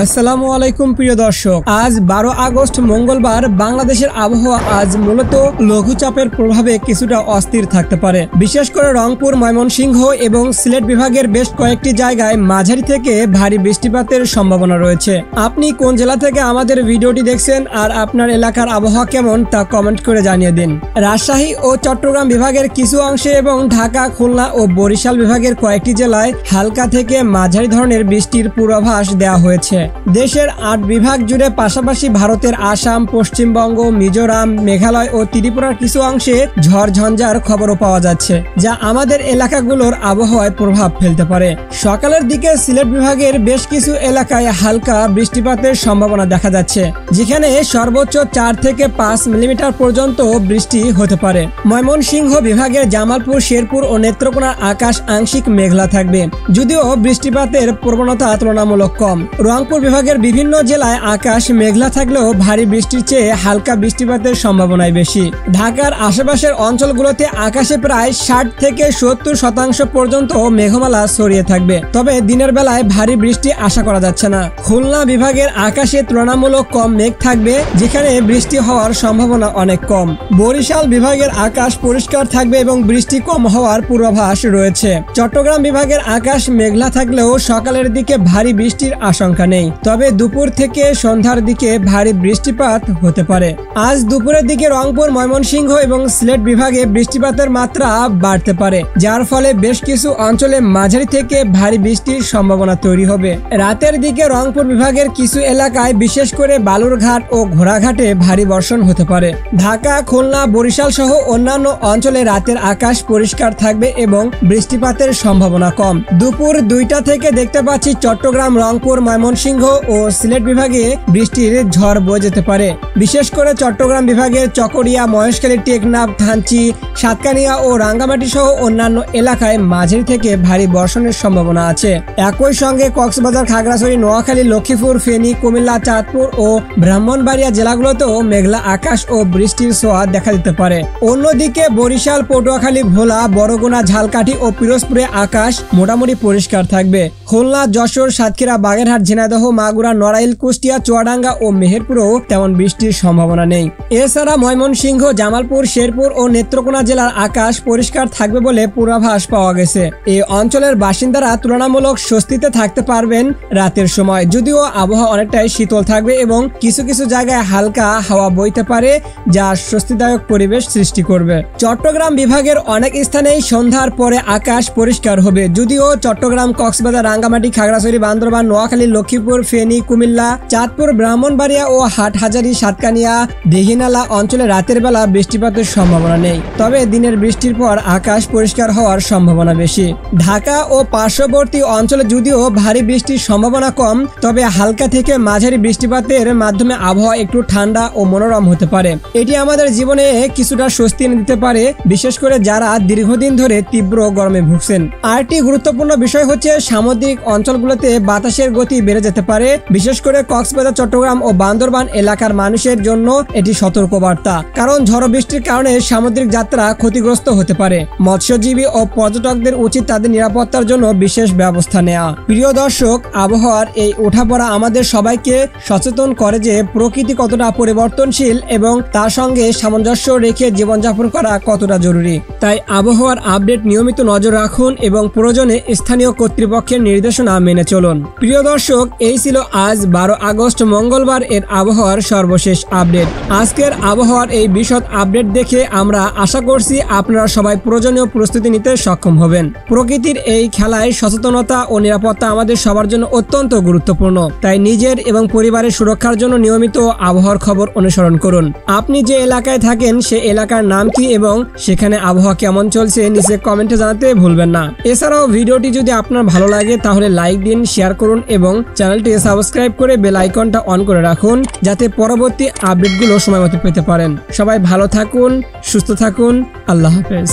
আসসালামু আলাইকুম প্রিয় দর্শক, আজ 12 আগস্ট মঙ্গলবার। বাংলাদেশের আবহাওয়া আজ মূলত লঘুচাপের প্রভাবে কিছুটা অস্থির থাকতে পারে। বিশেষ করে রংপুর, ময়মনসিংহ এবং সিলেট বিভাগের বেশ কয়েকটি জায়গায় মাঝারি থেকে ভারী বৃষ্টিপাতের সম্ভাবনা রয়েছে। আপনি কোন জেলা থেকে আমাদের ভিডিওটি দেখছেন আর আপনার এলাকার আবহাওয়া কেমন তা কমেন্ট করে জানিয়ে দিন। রাজশাহী ও চট্টগ্রাম বিভাগের কিছু অংশে এবং ঢাকা, খুলনা ও বরিশাল বিভাগের কয়েকটি জেলায় হালকা থেকে মাঝারি ধরনের বৃষ্টির পূর্বাভাস দেওয়া হয়েছে। দেশের 8 বিভাগ জুড়ে, পাশাপাশি ভারতের আসাম, পশ্চিমবঙ্গ, মিজোরাম, মেঘালয় ও ত্রিপুরার কিছু অংশে ঝড় ঝঞ্ঝার খবরও পাওয়া যাচ্ছে, যা আমাদের এলাকাগুলোর আবহাওয়ায় প্রভাব ফেলতে পারে। সকালের দিকে সিলেট বিভাগের বেশ কিছু এলাকায় হালকা বৃষ্টিপাতের সম্ভাবনা দেখা যাচ্ছে, যেখানে সর্বোচ্চ 4 থেকে 5 মিলিমিটার পর্যন্ত বৃষ্টি হতে পারে। ময়মনসিংহ বিভাগের জামালপুর, শেরপুর ও নেত্রকোনার আকাশ আংশিক মেঘলা থাকবে, যদিও বৃষ্টিপাতের প্রবণতা তুলনামূলক কম। রংপুর বিভাগের বিভিন্ন জেলায় আকাশ মেঘলা থাকলেও ভারী বৃষ্টির চেয়ে হালকা বৃষ্টিপাতের সম্ভাবনাই বেশি। ঢাকার আশেপাশের অঞ্চলগুলোতে আকাশে প্রায় 60 থেকে 70% পর্যন্ত মেঘমালা ছড়িয়ে থাকবে, তবে দিনের বেলায় ভারী বৃষ্টি আশা করা যাচ্ছে না। খুলনা বিভাগের আকাশে তুলনামূলক কম মেঘ থাকবে, যেখানে বৃষ্টি হওয়ার সম্ভাবনা অনেক কম। বরিশাল বিভাগের আকাশ পরিষ্কার থাকবে এবং বৃষ্টি কম হওয়ার পূর্বাভাস রয়েছে। চট্টগ্রাম বিভাগের আকাশ মেঘলা থাকলেও সকালের দিকে ভারী বৃষ্টির আশঙ্কা নেই, তবে দুপুর থেকে সন্ধ্যার দিকে ভারী বৃষ্টিপাত হতে পারে। আজ দুপুরের দিকে রংপুর, ময়মনসিংহ এবং সিলেট বিভাগে বৃষ্টিপাতের মাত্রা বাড়তে পারে, যার ফলে বেশ কিছু অঞ্চলে মাঝারি থেকে ভারী বৃষ্টির সম্ভাবনা তৈরি হবে। রাতের দিকে রংপুর বিভাগের কিছু এলাকায়, বিশেষ করে বালুরঘাট ও ঘোড়াঘাটে ভারী বর্ষণ হতে পারে। ঢাকা, খুলনা, বরিশাল সহ অন্যান্য অঞ্চলে রাতের আকাশ পরিষ্কার থাকবে এবং বৃষ্টিপাতের সম্ভাবনা কম। দুপুর 2টা থেকে দেখতে পাচ্ছি চট্টগ্রাম, রংপুর, ময়মনসিংহ ও সিলেট বিভাগে বৃষ্টির ঝড় বয়ে যেতে পারে। বিশেষ করে চট্টগ্রাম বিভাগের চকরিয়া, মহেশখালী, টেকনাফ, থানচি, সাতকানিয়া ও রাঙ্গামাটি সহ অন্যান্য এলাকায় মাঝারি থেকে ভারী বর্ষণের সম্ভাবনা আছে। একই সঙ্গে কক্সবাজার, খাগড়াছড়ি, নোয়াখালী, লক্ষ্মীপুর, ফেনী, কুমিল্লা, চাঁদপুর ও ব্রাহ্মণবাড়িয়া জেলাগুলোতেও মেঘলা আকাশ ও বৃষ্টির ছোঁয়া দেখা দিতে পারে। অন্যদিকে বরিশাল, পটুয়াখালী, ভোলা, বরগুনা, ঝালকাঠি ও পিরোজপুরে আকাশ মোটামুটি পরিষ্কার থাকবে। খুলনা, যশোর, সাতক্ষীরা, বাগেরহাট, ঝিনাইদহ, মাগুরা, নড়াইল, কুষ্টিয়া, চুয়াডাঙ্গা ও মেহেরপুরেও তেমন বৃষ্টির সম্ভাবনা নেই। এছাড়া ময়মনসিংহ, জামালপুর, শেরপুর ও নেত্রকোনা জেলার আকাশ পরিষ্কার থাকবে বলে পূর্বাভাস পাওয়া গেছে। এই অঞ্চলের বাসিন্দারা তুলনামূলক স্বস্তিতে থাকতে পারবেন রাতের সময়, যদিও আবহাওয়া অনেকটাই শীতল থাকবে এবং কিছু কিছু জায়গায় হালকা হাওয়া বইতে পারে, যা স্বস্তিদায়ক পরিবেশ সৃষ্টি করবে। চট্টগ্রাম বিভাগের অনেক স্থানেই সন্ধ্যার পরে আকাশ পরিষ্কার হবে, যদিও চট্টগ্রাম, কক্সবাজার, রাঙ্গামাটি, খাগড়াছড়ি, বান্দরবান, নোয়াখালী, লক্ষ্মীপুর, ফেনী, কুমিল্লা, চাঁদপুর, ব্রাহ্মণবাড়িয়া ও হাটহাজারী, সাতকানিয়া, দীঘিনালা অঞ্চলে রাতের বেলা বৃষ্টিপাতের সম্ভাবনা নেই, তবে দিনের বৃষ্টির পর আকাশ পরিষ্কার হওয়ার সম্ভাবনা বেশি। ঢাকা ও পার্শ্ববর্তী অঞ্চলে যদিও ভারী বৃষ্টির সম্ভাবনা কম, তবে হালকা থেকে মাঝারি বৃষ্টিপাতের মাধ্যমে আবহাওয়া একটু ঠান্ডা ও মনোরম হতে পারে। এটি আমাদের জীবনে কিছুটা স্বস্তি এনে দিতে পারে, বিশেষ করে যারা দীর্ঘদিন ধরে তীব্র গরমে ভুগছেন। আরেকটি গুরুত্বপূর্ণ বিষয় হচ্ছে সামুদ্রিক অঞ্চলগুলোতে বাতাসের গতি বেড়ে যেতে পারে, বিশেষ করে কক্সবাজার, চট্টগ্রাম ও বান্দরবান এলাকার মানুষের জন্য এটি সতর্কবার্তা, কারণ ঝড় বৃষ্টির কারণে সামুদ্রিক যাত্রা ক্ষতিগ্রস্ত হতে পারে। মৎস্যজীবী ও পর্যটকদের উচিত তাদের নিরাপত্তার জন্য বিশেষ ব্যবস্থা নেওয়া। প্রিয় দর্শক, আবহাওয়ার এই ওঠাপড়া আমাদের সবাইকে সচেতন করে যে প্রকৃতি কতটা পরিবর্তনশীল এবং তার সঙ্গে সামঞ্জস্য রেখে জীবনযাপন করা কতটা জরুরি। তাই আবহাওয়ার আপডেট নিয়মিত নজর রাখুন এবং প্রয়োজনে স্থানীয় কর্তৃপক্ষের নির্দেশনা মেনে চলুন। প্রিয় দর্শক, এই ছিল আজ 12 আগস্ট মঙ্গলবার এর আবহাওয়ার সর্বশেষ আপডেট। আজকের আবহাওয়ার এই বিশদ আপডেট দেখে আমরা আশা করছি আপনারা সবাই প্রয়োজনীয় প্রস্তুতি নিতে সক্ষম হবেন। প্রকৃতির এই খেলায় সচেতনতা ও নিরাপত্তা আমাদের সবার জন্য অত্যন্ত গুরুত্বপূর্ণ, তাই নিজের এবং পরিবারের সুরক্ষার জন্য নিয়মিত আবহাওয়ার খবর অনুসরণ করুন। আপনি যে এলাকায় থাকেন সে এলাকার নাম কি এবং সেখানে আবহাওয়া কেমন চলছে নিচে কমেন্টে জানাতে ভুলবেন না। এছাড়াও ভিডিওটি যদি আপনার ভালো লাগে তাহলে লাইক দিন, শেয়ার করুন এবং চ্যানেলটি সাবস্ক্রাইব করে বেল আইকনটা অন করে রাখুন, যাতে পরবর্তী আপডেটগুলো সময়মতো পেতে পারেন। সবাই ভালো থাকুন, সুস্থ থাকুন। আল্লাহ হাফেজ।